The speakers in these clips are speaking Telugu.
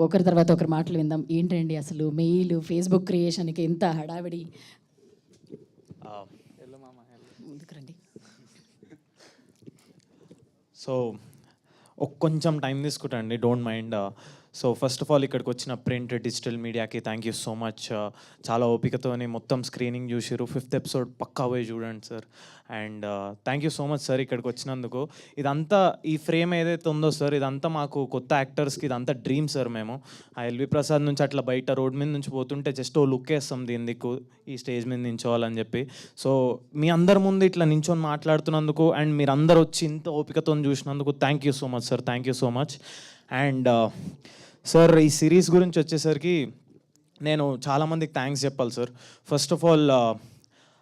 ఒకరి తర్వాత ఒకరు మాటలు విందాం. ఏంటండి అసలు మెయిల్, ఫేస్‌బుక్ క్రియేషన్‌కి ఎంత హడావిడి? ముందుకు రండి. సో కొంచెం టైం తీసుకుంటా అండి, don't mind. So first of all ఇక్కడికి వచ్చిన ప్రింట్ డిజిటల్ మీడియాకి థ్యాంక్ యూ సో మచ్. చాలా ఓపికతోని మొత్తం స్క్రీనింగ్ చూసిరు. 5th ఎపిసోడ్ పక్కా పోయి చూడండి sir. And thank you so much sir ఇక్కడికి వచ్చినందుకు. ఇదంతా ఈ ఫ్రేమ్ ఏదైతే ఉందో సార్, ఇదంతా మాకు కొత్త యాక్టర్స్కి ఇదంతా డ్రీమ్ సార్. మేము ఆ ఎల్వి ప్రసాద్ నుంచి అట్లా బయట రోడ్ మీద నుంచి పోతుంటే జస్ట్ ఓ లుక్ వేస్తాం దీనికి ఈ స్టేజ్ మీద నించోవాలని చెప్పి. సో మీ అందరి ముందు ఇట్లా నించొని మాట్లాడుతున్నందుకు అండ్ మీరు అందరు వచ్చి ఇంత ఓపికతో చూసినందుకు thank you so much sir. Thank you so much. And sir ఈ సిరీస్ గురించి వచ్చేసరికి నేను చాలామందికి థ్యాంక్స్ చెప్పాలి సార్. ఫస్ట్ ఆఫ్ ఆల్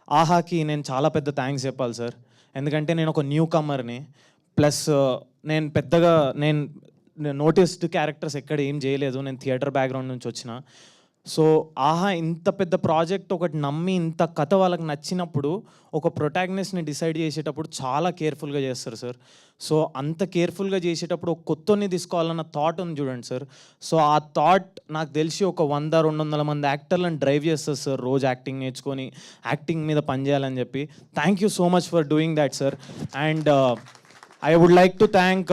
ఆహాకి నేను చాలా పెద్ద థ్యాంక్స్ చెప్పాలి సార్. ఎందుకంటే నేను ఒక న్యూ కమర్ని, ప్లస్ నేను పెద్దగా నోటీస్డ్ క్యారెక్టర్స్ ఎక్కడ ఏం చేయలేదు. నేను థియేటర్ బ్యాక్గ్రౌండ్ నుంచి వచ్చిన. సో ఆహా ఇంత పెద్ద ప్రాజెక్ట్ ఒకటి నమ్మి ఇంత కథ వాళ్ళకి నచ్చినప్పుడు ఒక ప్రొటాగనిస్ట్ని డిసైడ్ చేసేటప్పుడు చాలా కేర్ఫుల్గా చేస్తారు సార్. సో అంత కేర్ఫుల్గా చేసేటప్పుడు ఒక కొత్తని తీసుకోవాలన్న థాట్ ఉంది చూడండి సార్. సో ఆ థాట్ నాకు తెలిసి ఒక 100-200 మంది యాక్టర్లను డ్రైవ్ చేస్తారు సార్, రోజు యాక్టింగ్ నేర్చుకొని యాక్టింగ్ మీద పనిచేయాలని చెప్పి. Thank you so much for doing that sir. And I would like to thank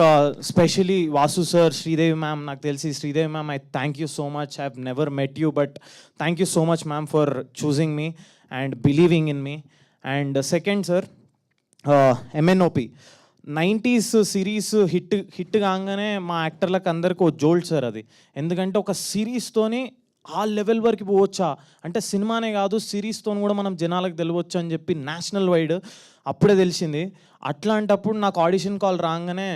specially Vasu sir, Sridevi ma'am. నాకు తెలిసి Sridevi ma'am, I thank you so much. I've never met you, but thank you so much ma'am for choosing me and believing in me. And second sir, MNOP 90s series hit కాగానే మా యాక్టర్లకు అందరికీ ఒక జోల్డ్ సార్ అది. ఎందుకంటే ఒక సిరీస్తోని ఆ లెవెల్ వరకు పోవచ్చా అంటే, సినిమానే కాదు సిరీస్తో కూడా మనం జనాలకు తెలియవచ్చు అని చెప్పి నేషనల్ వైడ్ అప్పుడే తెలిసింది. అట్లాంటప్పుడు నాకు ఆడిషన్ కాల్ రాగానే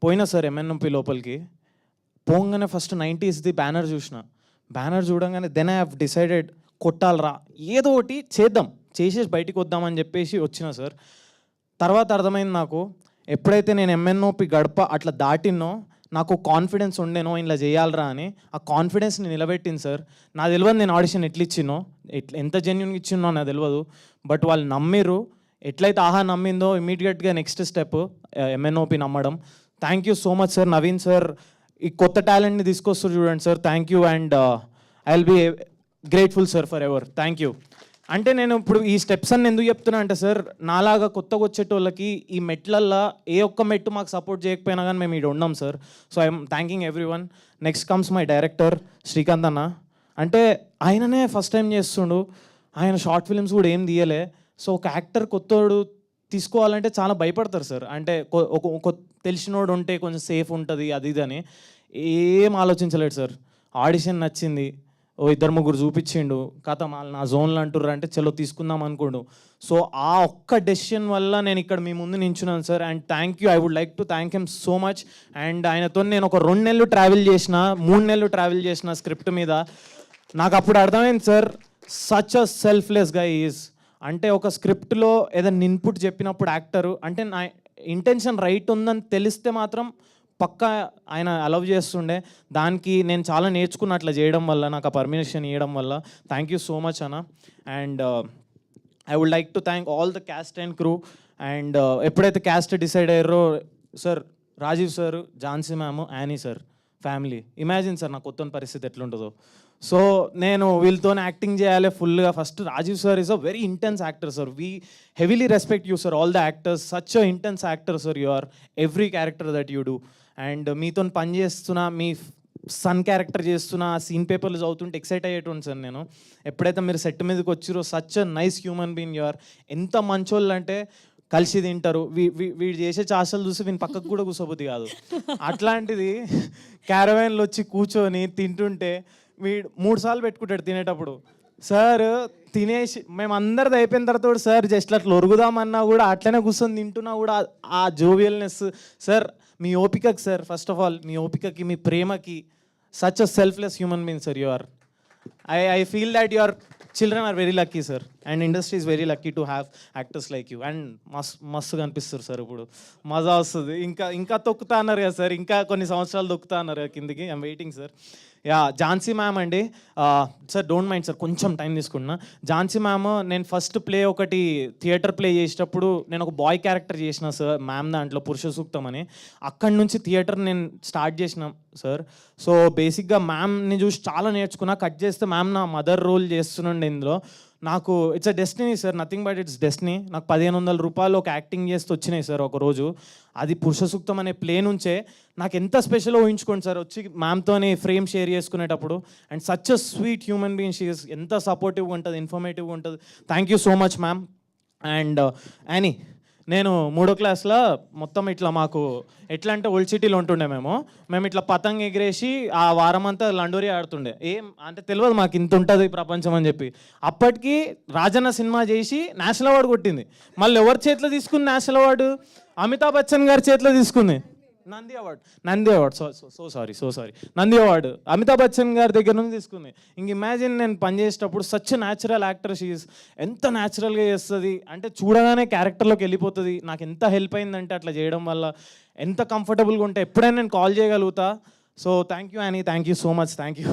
పోయినా సార్ ఎంఎన్ఎంపీ లోపలికి. పోగానే ఫస్ట్ 90స్ది బ్యానర్ చూసిన. బ్యానర్ చూడంగానే దెన్ ఐ హ్యావ్ డిసైడెడ్ కొట్టాలరా ఏదో ఒకటి చేద్దాం, చేసేసి బయటికి వద్దామని చెప్పేసి వచ్చిన సార్. తర్వాత అర్థమైంది నాకు, ఎప్పుడైతే నేను ఎంఎన్ఓపి గడప అట్లా దాటినో నాకు కాన్ఫిడెన్స్ ఉండేనో ఇలా చేయాలరా అని. ఆ కాన్ఫిడెన్స్ని నిలబెట్టింది సార్. నాకు తెలియదు నేను ఆడిషన్ ఎట్లా ఇచ్చినో, ఎంత జెన్యున్గా ఇచ్చినో నాకు తెలియదు. బట్ వాళ్ళు నమ్మిర్రు. ఎట్లయితే ఆహా నమ్మిందో ఇమీడియట్గా నెక్స్ట్ స్టెప్ ఎంఎన్ఓపి నమ్మడం. Thank you so much sir. Naveen sir ఈ కొత్త టాలెంట్ని తీసుకొస్తారు చూడండి sir. Thank you. And I will be grateful sir forever. Thank you. అంటే నేను ఇప్పుడు ఈ స్టెప్స్ అన్ని ఎందుకు చెప్తున్నా అంటే సార్, నాలాగా కొత్తగా వచ్చేటోళ్ళకి ఈ మెట్లల్లో ఏ ఒక్క మెట్టు మాకు సపోర్ట్ చేయకపోయినా కానీ మేము ఇక్కడ ఉన్నాం sir. So I'm thanking every one. Next comes my director Srikanth అన్న. అంటే ఆయననే ఫస్ట్ టైం చేస్తుండు, ఆయన షార్ట్ ఫిల్మ్స్ కూడా ఏం తీయలే. సో ఒక యాక్టర్ కొత్తోడు తీసుకోవాలంటే చాలా భయపడతారు సార్. అంటే ఒక తెలిసినోడు ఉంటే కొంచెం సేఫ్ ఉంటుంది అది ఇది అని ఏం ఆలోచించలేడు సార్. ఆడిషన్ నచ్చింది, ఓ 2-3 చూపించిండు, కథ నా జోన్లో అంటుర్రు అంటే చలో తీసుకుందాం అనుకోండు. సో ఆ ఒక్క డెసిషన్ వల్ల నేను ఇక్కడ మీ ముందు నించున్నాను sir. And thank you, I would like to thank him so much. And ఆయనతో నేను ఒక 2 నెలలు ట్రావెల్ చేసిన, 3 నెలలు ట్రావెల్ చేసిన స్క్రిప్ట్ మీద. నాకు అప్పుడు అర్థమైంది సార్, సచ్ అ సెల్ఫ్లెస్ గా ఈజ్. అంటే ఒక స్క్రిప్ట్లో ఏదైనా ఇన్పుట్ చెప్పినప్పుడు యాక్టరు అంటే నా ఇంటెన్షన్ రైట్ ఉందని తెలిస్తే మాత్రం పక్కా ఆయన అలవ్ చేస్తుండే. దానికి నేను చాలా నేర్చుకున్న అట్లా చేయడం వల్ల, నాకు ఆ పర్మిషన్ ఇవ్వడం వల్ల. థ్యాంక్ యూ సో మచ్ అన్న. And I would like to thank all the cast and crew. And ఎప్పుడైతే క్యాస్ట్ డిసైడ్ అయ్యారో sir, Rajeev sir, Jhansi ma'am, Annie sir family, imagine sir నా కొత్త పరిస్థితి ఎట్లుంటుందో. సో నేను వీళ్ళతో యాక్టింగ్ చేయాలి ఫుల్గా. First Rajeev sir is a very intense actor sir. We heavily respect you sir, all the actors. Such a intense actor sir you are, every character that you do. And మీతో పని చేస్తున్నా, మీ సన్ క్యారెక్టర్ చేస్తున్నా, సీన్ పేపర్లు చదువుతుంటే ఎక్సైట్ అయ్యేటువంటి సార్ నేను. ఎప్పుడైతే మీరు సెట్ మీదకి వచ్చిరో, such a nice human being you are. ఎంత మంచోళ్ళు అంటే కలిసి తింటారు. వీడు చేసే చాసలు చూసి వీని పక్కకు కూడా కూర్చోబుద్ది కాదు. అట్లాంటిది క్యారవాన్లో వచ్చి కూర్చొని తింటుంటే వీడు 3 సార్లు పెట్టుకుంటాడు తినేటప్పుడు. సార్ తినేసి మేమందరిది అయిపోయిన తర్వాత సార్ జస్ట్ అట్లా ఒరుగుదామన్నా కూడా అట్లనే కూర్చొని తింటున్నా కూడా ఆ జోవియల్నెస్ సార్. మీ ఓపికకి సార్, ఫస్ట్ ఆఫ్ ఆల్ మీ ఓపికకి, మీ ప్రేమకి, such a selfless human being sir you are. I feel that your children are very lucky sir. And industry is very lucky to have actors like you. And మస్తుగా అనిపిస్తారు సార్, ఇప్పుడు మజా వస్తుంది. ఇంకా తొక్కుతా అన్నారు కదా సార్, ఇంకా కొన్ని సంవత్సరాలు తొక్కుతా అన్నారు కదా కిందికి. I'm waiting sir. Yeah, Jhansi ma'am అండి, సార్ డోంట్ మైండ్ సార్, కొంచెం టైం తీసుకున్నా. ఝాన్సీ మ్యామ్, నేను ఫస్ట్ ప్లే ఒకటి థియేటర్ ప్లే చేసేటప్పుడు నేను ఒక బాయ్ క్యారెక్టర్ చేసిన సార్ మ్యామ్ దాంట్లో, పురుష సూక్తం అని. అక్కడి నుంచి థియేటర్ నేను స్టార్ట్ చేసిన సార్. సో బేసిక్గా మ్యామ్ని చూసి చాలా నేర్చుకున్నా. కట్ చేస్తే మ్యామ్ నా మదర్ రోల్ చేస్తుండే ఇందులో. నాకు it's a destiny sir, nothing but it's destiny. నాకు 1500 రూపాయలు ఒక యాక్టింగ్ చేస్తూ వచ్చినాయి సార్ ఒకరోజు. అది పురుష సూక్తం అనే ప్లే నుంచే నాకు ఎంత స్పెషల్ ఊహించుకోండి సార్, వచ్చి మ్యామ్తోని ఫ్రేమ్ షేర్ చేసుకునేటప్పుడు. And such a sweet human being she is. ఎంత సపోర్టివ్గా ఉంటుంది, ఇన్ఫర్మేటివ్గా ఉంటుంది. Thank you so much ma'am. And Annie, నేను 3వ క్లాస్లో మొత్తం ఇట్లా మాకు ఎట్లా అంటే ఓల్డ్ సిటీలో ఉంటుండే మేము ఇట్లా పతంగ్ ఎగిరేసి ఆ వారం అంతా లండోరి ఆడుతుండే. ఏం అంటే తెలియదు మాకు ఇంత ఉంటుంది ప్రపంచం అని చెప్పి. అప్పటికి రాజన్న సినిమా చేసి నేషనల్ అవార్డు కొట్టింది. మళ్ళీ ఎవరి చేతిలో తీసుకుంది నేషనల్ అవార్డు? అమితాబ్ బచ్చన్ గారి చేతిలో తీసుకుంది. Nandi award so sorry Nandi award Amitabh Bachchan గారి దగ్గర నుంచి తీసుకుంది. ఇంక ఇమాజిన్, నేను పనిచేసేటప్పుడు సచ్ న్యాచురల్ యాక్టర్ షీఈస్. ఎంత న్యాచురల్గా చేస్తుంది అంటే చూడగానే క్యారెక్టర్లోకి వెళ్ళిపోతుంది. నాకు ఎంత హెల్ప్ అయిందంటే అట్లా చేయడం వల్ల, ఎంత కంఫర్టబుల్గా ఉంటే ఎప్పుడైనా నేను కాల్ చేయగలుగుతా. So thank you Annie, thank you so much, thank you.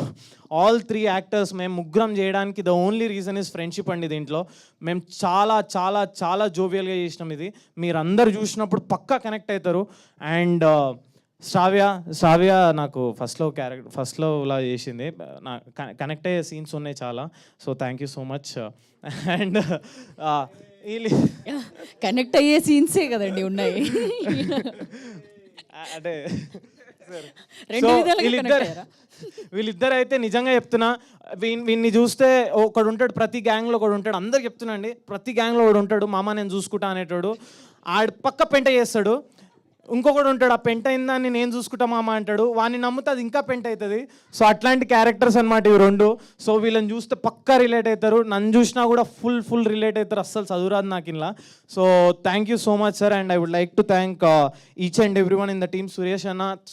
All 3 actors మేము ముగ్గురం చేయడానికి the only reason is friendship అండి. దీంట్లో మేము చాలా చాలా చాలా జోవియల్గా చేసినాం. ఇది మీరు అందరు చూసినప్పుడు పక్కా కనెక్ట్ అవుతారు. అండ్ శ్రావ్య నాకు ఫస్ట్లో ఇలా చేసింది. నా కనెక్ట్ అయ్యే సీన్స్ ఉన్నాయి చాలా. So thank you so much. And connect అయ్యే సీన్సే కదండి ఉన్నాయి. అంటే వీళ్ళిద్దరు వీళ్ళిద్దరు అయితే నిజంగా చెప్తున్నా, వీడిని చూస్తే ఒకడు ఉంటాడు, ప్రతి గ్యాంగ్లో ఒకడు ఉంటాడు. అందరికి చెప్తున్నా అండి, ప్రతి గ్యాంగ్లో ఒకడు ఉంటాడు మామ నేను చూసుకుంటా అనేటోడు. ఆడు పక్క పెంట చేస్తాడు. ఇంకొకడు ఉంటాడు, ఆ పెంట అయిందాన్ని నేను చూసుకుంటా మామ అంటాడు. వాడిని నమ్ముతే అది ఇంకా పెంట అవుతుంది. సో అట్లాంటి క్యారెక్టర్స్ అనమాట ఇవి 2. సో వీళ్ళని చూస్తే పక్కా రిలేట్ అవుతారు. నన్ను చూసినా కూడా ఫుల్ రిలేట్ అవుతారు. అస్సలు చదువురాదు నాకు ఇలా. So thank you so much sir. And I would like to thank each and every one in the team.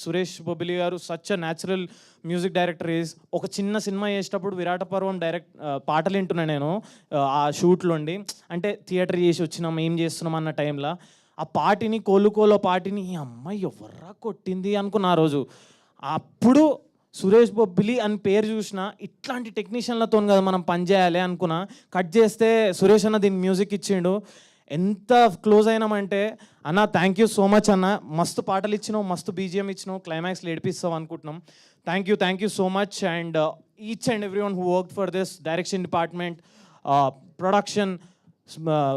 Suresh Bobbili garu such a natural music director is. ఒక చిన్న సినిమా చేసేటప్పుడు విరాట పర్వం పాటలు వింటున్నా నేను ఆ షూట్లోండి. అంటే థియేటర్ చేసి వచ్చినాం, ఏం చేస్తున్నాం అన్న టైంలో ఆ పాటిని, కోలుకోలో పాటిని, ఈ అమ్మాయి ఎవర్రా కొట్టింది అనుకున్న ఆ రోజు. అప్పుడు సురేష్ బొబ్బిలి అని పేరు చూసిన, ఇట్లాంటి టెక్నీషియన్లతో కదా మనం పనిచేయాలి అనుకున్నా. కట్ చేస్తే సురేష్ అన్న దీనికి మ్యూజిక్ ఇచ్చిండు. ఎంత క్లోజ్ అయినామంటే, అన్న థ్యాంక్ యూ సో మచ్ అన్న, మస్తు పాటలు ఇచ్చినావు, మస్తు బీజిఎం ఇచ్చినావు, క్లైమాక్స్లో ఏడిపిస్తావు అనుకుంటున్నాం. Thank you so much. And each and every one who work for this, direction department, production,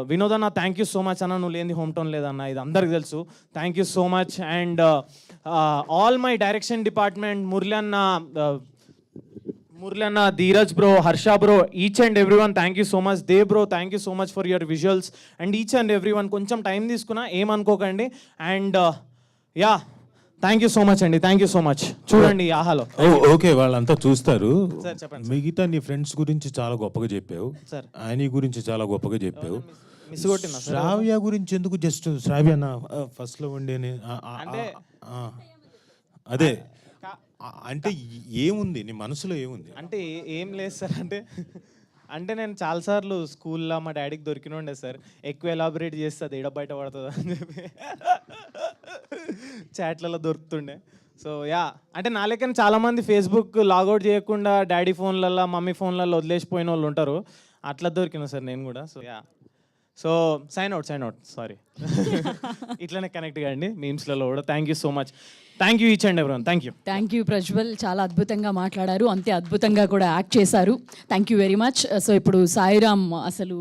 Vinod అన్న థ్యాంక్ యూ సో మచ్ అన్న, నువ్వు లేని హోమ్ టౌన్ లేదన్న, ఇది అందరికి తెలుసు. Thank you so much. And all my direction department, Murali అన్న, Dheeraj bro, Harsha bro, each and every one thank you so much. Dev bro thank you so much for your visuals. And each and every one కొంచెం టైం తీసుకున్నా, ఏమనుకోకండి. And yeah, thank you so much అండి, థ్యాంక్ యూ సో మచ్. చూడండి ఆహాలో. ఓకే, వాళ్ళంతా చూస్తారు. సార్ చెప్పండి. మిగతా నీ ఫ్రెండ్స్ గురించి చాలా గొప్పగా చెప్పావు సార్. ఆయన గురించి చాలా గొప్పగా చెప్పావు. మిస్ కొట్టినా సార్. శ్రావ్య గురించి ఎందుకు జస్ట్ శ్రావ్య ఫస్ట్ లో ఉండే అంటే అదే అంటే ఏముంది నీ మనసులో ఏముంది? అంటే ఏం లేదు సార్. అంటే నేను చాలాసార్లు స్కూల్లో మా డాడీకి దొరికిన ఉండే సార్, ఎక్కువ ఎలాబరేట్ చేస్తే అది బయట పడుతుంది అని చెప్పి చాట్లలో దొరుకుతుండే. సో యా, అంటే నా లెక్కన చాలామంది ఫేస్బుక్ లాగౌట్ చేయకుండా డాడీ ఫోన్లలో, మమ్మీ ఫోన్లలో వదిలేసిపోయిన వాళ్ళు ఉంటారు. అట్లా దొరికిన సార్ నేను కూడా. So yeah, so sign out sorry. ఇట్లనే కనెక్ట్ కాండి మీమ్స్లలో కూడా. Thank you so much. Thank you each and everyone. Thank you Prajwal, చాలా అద్భుతంగా మాట్లాడారు, అంతే అద్భుతంగా కూడా యాక్ట్ చేశారు. Thank you very much. So ఇప్పుడు సాయిరామ్ అసలు